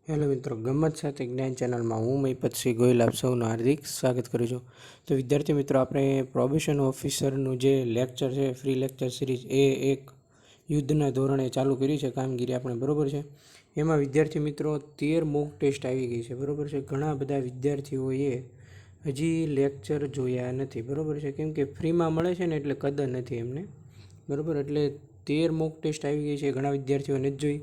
Hello મિત્રો, ગમત સાથે જ્ઞાન ચેનલમાં હું મહિપતસિંહ ગોયલ આપ સૌનું હાર્દિક સ્વાગત કરું છું. તો વિદ્યાર્થી મિત્રો, આપણે પ્રોબેશન ઓફિસરનું જે લેક્ચર છે, ફ્રી લેક્ચર સિરીઝ, એ એક યુદ્ધના ધોરણે ચાલુ કરી છે કામગીરી આપણે, બરાબર છે. એમાં વિદ્યાર્થી મિત્રો 13 મોક ટેસ્ટ આવી ગઈ છે, બરાબર છે. ઘણા બધા વિદ્યાર્થીઓએ હજી લેક્ચર જોયા નથી, બરાબર છે. કેમ કે ફ્રીમાં મળે છે ને એટલે કદર નથી એમને, બરાબર. એટલે 13 મોક ટેસ્ટ આવી ગઈ છે, ઘણા વિદ્યાર્થીઓને જ જોઈ.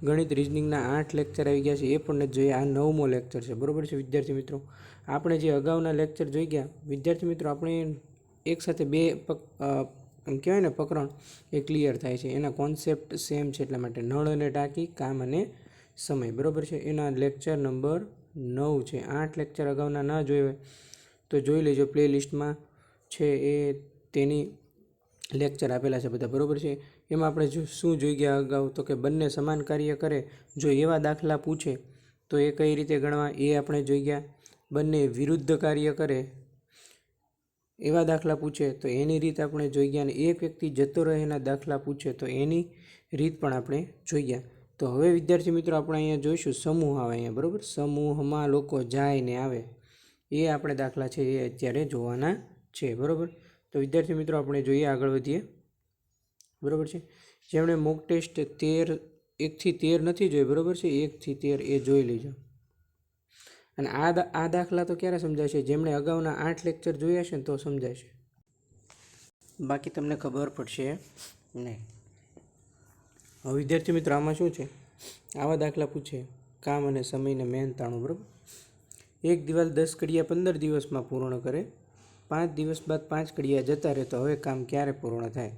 ગણિત રીઝનિંગના 8 લેક્ચર આવી ગયા છે, એ પણ નથી જોઈએ. આ 9મો લેક્ચર છે, બરાબર છે વિદ્યાર્થી મિત્રો. આપણે જે અગાઉના લેક્ચર જોઈ ગયા વિદ્યાર્થી મિત્રો, આપણે એકસાથે બે એમ કહેવાય ને પ્રકરણ એ ક્લિયર થાય છે. એના કોન્સેપ્ટ સેમ છે, એટલા માટે નળ અને ટાંકી, કામ અને સમય, બરાબર છે. એના લેક્ચર નંબર 9 છે. 8 લેક્ચર અગાઉના ના જોઈ હોય તો જોઈ લેજો, પ્લે લિસ્ટમાં છે એ તેની લેક્ચર આપેલા છે બધા, બરાબર છે. એમાં આપણે શું જોઈ ગયા અગાઉ, તો કે બંને સમાન કાર્ય કરે જો એવા દાખલા પૂછે તો એ કઈ રીતે ગણવા એ આપણે જોઈ ગયા. બંને વિરુદ્ધ કાર્ય કરે એવા દાખલા પૂછે તો એની રીત આપણે જોઈ ગયા. અને એક વ્યક્તિ જતો રહે એના દાખલા પૂછે તો એની રીત પણ આપણે જોઈ ગયા. તો હવે વિદ્યાર્થી મિત્રો, આપણે અહીંયા જોઈશું સમૂહ આવે અહીંયા, બરાબર. સમૂહમાં લોકો જાય ને આવે એ આપણે દાખલા છે એ અત્યારે જોવાના છે, બરાબર. તો વિદ્યાર્થી મિત્રો, આપણે જોઈએ, આગળ વધીએ, બરાબર છે. જેમણે મોક ટેસ્ટ 1 થી 13 નથી જોઈ, બરાબર છે, 1 થી 13 એ જોઈ લેજો. અને આ દાખલા તો ક્યારે સમજાશે? જેમણે અગાઉના 8 લેક્ચર જોયા છે ને તો સમજાશે, બાકી તમને ખબર પડશે નહીં. હવે વિદ્યાર્થી મિત્રો, આમાં શું છે, આવા દાખલા પૂછે કામ અને સમયને મહેનતાણું, બરાબર. એક દિવાલ 10 કડિયા 15 દિવસમાં પૂર્ણ કરે, 5 દિવસ બાદ 5 કડિયા જતા રહે, તો હવે કામ ક્યારે પૂર્ણ થાય?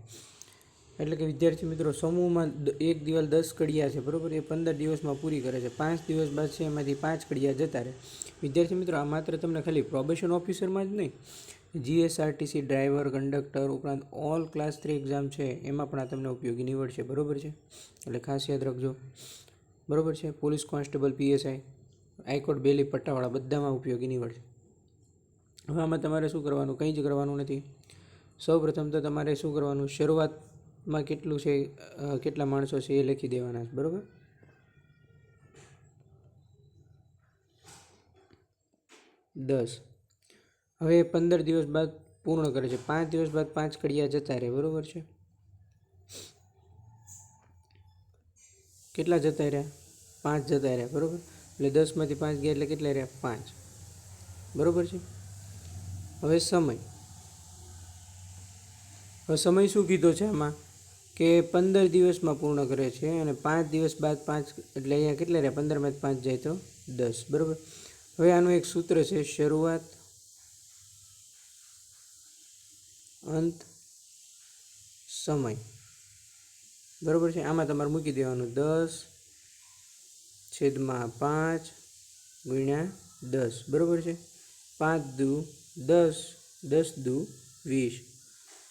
એટલે કે વિદ્યાર્થી મિત્રો, સમૂહમાં એક દિવાલ 10 કડિયા છે, બરાબર. એ 15 દિવસમાં પૂરી કરે છે. 5 દિવસ બાદ છે એમાંથી 5 કડિયા જતા રહે. વિદ્યાર્થી મિત્રો, આ માત્ર તમને ખાલી પ્રોબેશન ઓફિસરમાં જ નહીં, જીએસઆરટીસી ડ્રાઈવર, કંડક્ટર ઉપરાંત ઓલ ક્લાસ 3 એક્ઝામ છે એમાં પણ આ તમને ઉપયોગી નીવડશે, બરાબર છે. એટલે ખાસ યાદ રાખજો, બરાબર છે. પોલીસ કોન્સ્ટેબલ, પીએસઆઈ, હાઈકોર્ટ, બેલી, પટ્ટાવાળા બધામાં ઉપયોગી નીવડશે. હવે આમાં તમારે શું કરવાનું? કંઈ જ કરવાનું નથી. સૌ પ્રથમ તો તમારે શું કરવાનું? શરૂઆતમાં કેટલું છે, કેટલા માણસો છે એ લખી દેવાના છે, બરાબર. દસ. હવે 15 દિવસ બાદ પૂર્ણ કરે છે. 5 દિવસ બાદ 5 કડિયા જતા રહે, બરાબર છે. કેટલા જતા રહ્યા? 5 જતા રહ્યા, બરાબર. એટલે 10માંથી 5 ગયા એટલે કેટલા રહ્યા? 5, બરાબર છે. હવે સમય શું કીધો છે આમાં? કે 15 દિવસમાં પૂર્ણ કરે છે અને 5 દિવસ બાદ 5, એટલે અહીંયા કેટલા રહ્યા? 15માંથી 5 જાય તો 10, બરાબર. હવે આનું એક સૂત્ર છે, શરૂઆત, અંત, સમય, બરાબર છે. આમાં તમારે મૂકી દેવાનું 10/5 ગુણ્યા 10, બરાબર છે. 5 દુ 10, 10 દુ 20.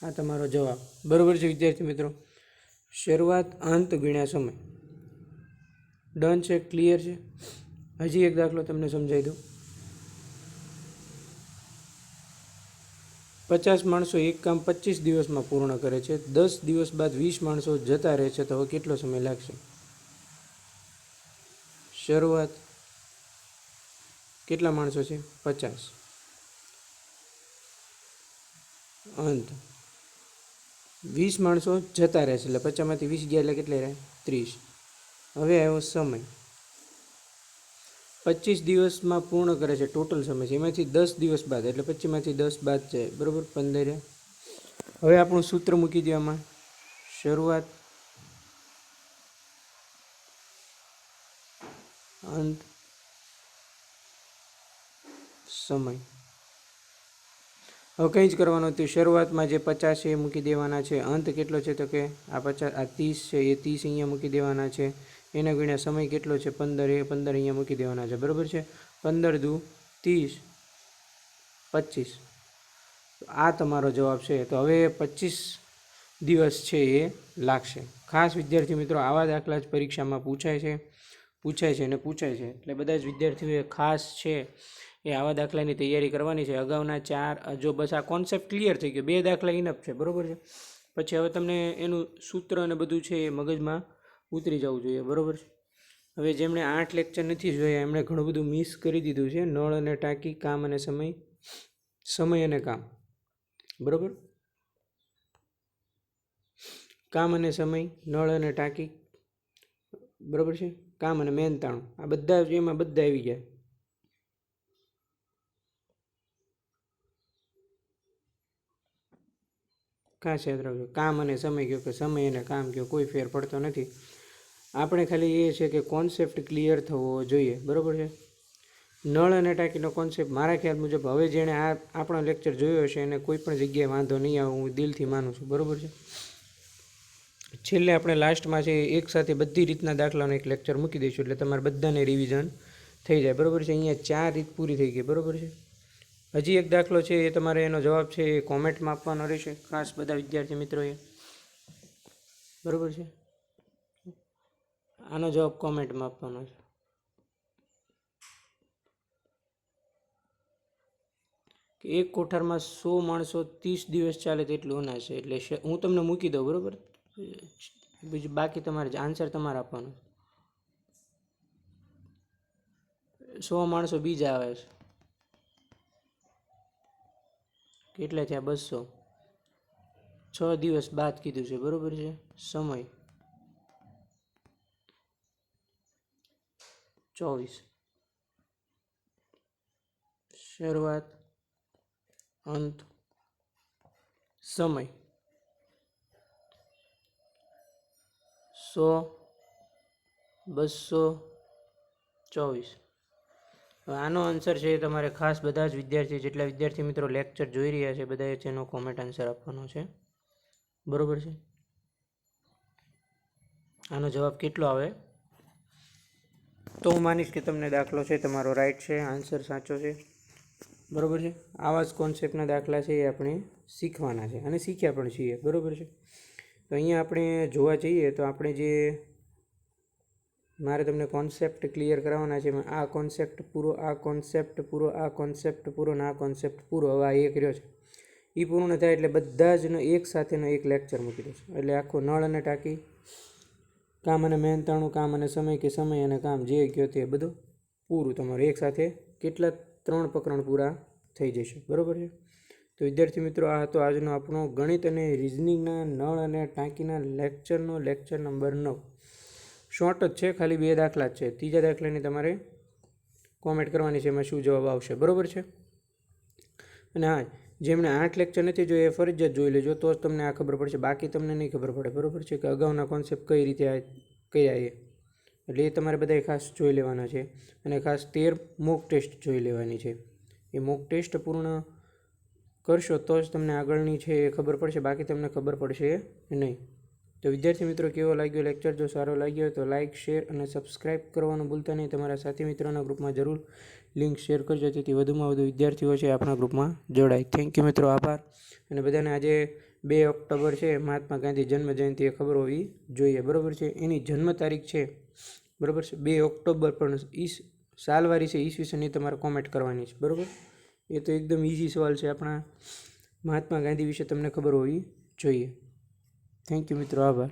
આ તમારો જવાબ, બરાબર છે વિદ્યાર્થી મિત્રો. શરૂઆત, અંત ગુણ્યા સમય. ડન છે, ક્લિયર છે. હજી એક દાખલો તમને સમજાવી દઉં. 50 માણસો એક કામ 25 દિવસમાં પૂર્ણ કરે છે. 10 દિવસ બાદ 20 માણસો જતા રહે છે, તો હવે કેટલો સમય લાગશે? શરૂઆત, કેટલા માણસો છે? 50. અંત, 20 માણસો જતા રહે છે, એટલે 50માંથી 20 ગયા એટલે કેટલા રહ્યા? 30. હવે આવ્યો સમય. 25 દિવસમાં પૂર્ણ કરે છે, ટોટલ સમય છે. એમાંથી 10 દિવસ બાદ, એટલે 25માંથી 10 બાદ જાય, બરાબર, 15. હવે આપણું સૂત્ર મૂકી દેવામાં, શરૂઆત, અંત, સમય. હવે કંઈ જ કરવાનું હતું. શરૂઆતમાં જે 50 છે એ મૂકી દેવાના છે. અંત કેટલો છે? તો કે આ 50, આ 30 છે એ 30 અહીંયા મૂકી દેવાના છે. એના ગુણ્યા સમય કેટલો છે? 15, એ 15 અહીંયા મૂકી દેવાના છે, બરાબર છે. 15 દુ 30, 25. આ તમારો જવાબ છે. તો હવે 25 દિવસ છે એ લાગશે. ખાસ વિદ્યાર્થી મિત્રો, આવા દાખલા જ પરીક્ષામાં પૂછાય છે અને પૂછાય છે. એટલે બધા જ વિદ્યાર્થીઓએ ખાસ છે એ આવા દાખલાની તૈયારી કરવાની છે. અગાઉના 4, જો બસ આ કોન્સેપ્ટ ક્લિયર થઈ ગયો, 2 દાખલા ઇનફ છે, બરાબર છે. પછી હવે તમને એનું સૂત્ર અને બધું છે એ મગજમાં ઉતરી જવું જોઈએ, બરાબર છે. હવે જેમણે 8 લેક્ચર નથી જોયા એમણે ઘણું બધું મિસ કરી દીધું છે. નળ અને ટાંકી, કામ અને સમય, સમય અને કામ, બરાબર. કામ અને સમય, નળ અને ટાંકી, બરાબર છે. કામ અને મહેનતાણું, આ બધા એમાં બધા આવી ગયા. ખાસ યાદ રાખજો, કામ અને સમય કહો કે સમય અને કામ કહો, કોઈ ફેર પડતો નથી. આપણે ખાલી એ છે કે કોન્સેપ્ટ ક્લિયર થવો જોઈએ, બરાબર છે. નળ અને ટાંકીનો કોન્સેપ્ટ મારા ખ્યાલ મુજબ હવે જેણે આ આપણો લેક્ચર જોયો હશે એને કોઈ પણ જગ્યાએ વાંધો નહીં આવે, હું દિલથી માનું છું, બરાબર છે. છેલ્લે આપણે લાસ્ટમાં છે એક સાથે બધી રીતના દાખલાનો એક લેક્ચર મૂકી દઈશું એટલે તમારે બધાને રિવિઝન થઈ જાય, બરાબર છે. અહીંયા 4 રીત પૂરી થઈ ગઈ, બરાબર છે. હજી એક દાખલો છે એ તમારે એનો જવાબ છે એ કોમેન્ટમાં આપવાનો રહેશે, ખાસ બધા વિદ્યાર્થી મિત્રોએ, બરાબર છે. આનો જવાબ કોમેન્ટમાં આપવાનો છે. કે એક કોઠારમાં 100 માણસો 30 દિવસ ચાલે તેટલું અનાજ છે. એટલે હું તમને મૂકી દઉં, બરાબર. બીજું બાકી તમારે આન્સર તમારે આપવાનો. 100 માણસો બીજા આવે છે, કેટલા થયા? 200. 6 દિવસ બાદ કીધું છે, બરાબર છે. સમય 24. શરૂઆત, અંત, સમય 100, 224. આનો આન્સર છે એ તમારે ખાસ બધા જ વિદ્યાર્થી, જેટલા વિદ્યાર્થી મિત્રો લેક્ચર જોઈ રહ્યા છે બધાએ તેનો કોમેન્ટ આન્સર આપવાનો છે, બરાબર છે. આનો જવાબ કેટલો આવે તો હું માનીશ કે તમને દાખલો છે તમારો રાઈટ છે, આન્સર સાચો છે, બરાબર છે. આવા જ કોન્સેપ્ટના દાખલા છે એ આપણે શીખવાના છે અને શીખ્યા પણ છીએ, બરાબર છે. તો અહીંયા આપણે જોવા જઈએ તો આપણે જે મારે તમને કોન્સેપ્ટ ક્લિયર કરાવવાના છે, આ કોન્સેપ્ટ પૂરો, આ કોન્સેપ્ટ પૂરો, આ કોન્સેપ્ટ પૂરો ને આ કોન્સેપ્ટ પૂરો. હવે આ એક રહ્યો છે એ પૂર્ણ થાય એટલે બધા જનો એક સાથેનો એક લેક્ચર મૂકી દેશે એટલે આખો નળ અને ટાંકી, કામ અને મહેનતાણું, કામ અને સમય કે સમય અને કામ, જે કહો તે બધું પૂરું તમારું એક સાથે કેટલા 3 પ્રકરણ પૂરા થઈ જશે, બરાબર છે. તો વિદ્યાર્થી મિત્રો આ હતો આજનો આપણો ગણિત અને રિઝનિંગના નળ અને ટાંકીના લેક્ચરનો લેક્ચર નંબર 9. શોર્ટ જ છે, ખાલી 2 દાખલા જ છે. ત્રીજા દાખલાની તમારે કોમેન્ટ કરવાની છે એમાં શું જવાબ આવશે, બરાબર છે. અને હા, જેમણે 8 લેક્ચર નથી જોયા એ ફરજિયાત જોઈ લેજો, તો જ તમને આ ખબર પડશે, બાકી તમને નહીં ખબર પડે, બરાબર છે. કે અગાઉના કોન્સેપ્ટ કઈ રીતે કર્યા એટલે એ તમારે બધાએ ખાસ જોઈ લેવાના છે. અને ખાસ 13 મોક ટેસ્ટ જોઈ લેવાની છે. એ મોક ટેસ્ટ પૂર્ણ કરશો તો જ તમને આગળની છે એ ખબર પડશે, બાકી તમને ખબર પડશે નહીં. તો વિદ્યાર્થી મિત્રો કેવો લાગ્યો લેક્ચર? જો સારો લાગ્યો હોય તો લાઇક, શેર અને સબસ્ક્રાઈબ કરવાનું ભૂલતા નહીં. તમારા સાથી મિત્રોના ગ્રુપમાં જરૂર લિંક શેર કરજો જેથી વધુમાં વધુ વિદ્યાર્થીઓ છે આપણા ગ્રુપમાં જોડાય. થેન્ક યુ મિત્રો, આભાર. અને બધાને આજે 2 ઓક્ટોબર છે મહાત્મા ગાંધી જન્મ જયંતિ એ ખબર હોવી જોઈએ, બરાબર છે. એની જન્મ તારીખ છે, બરાબર છે, 2 ઓક્ટોબર, પણ સાલવારી છે ઈસવીસનની તમારે કોમેન્ટ કરવાની છે, બરાબર. એ તો એકદમ ઇઝી સવાલ છે, આપણા મહાત્મા ગાંધી વિશે તમને ખબર હોવી જોઈએ. થેન્ક યુ મિત્રો, આભાર.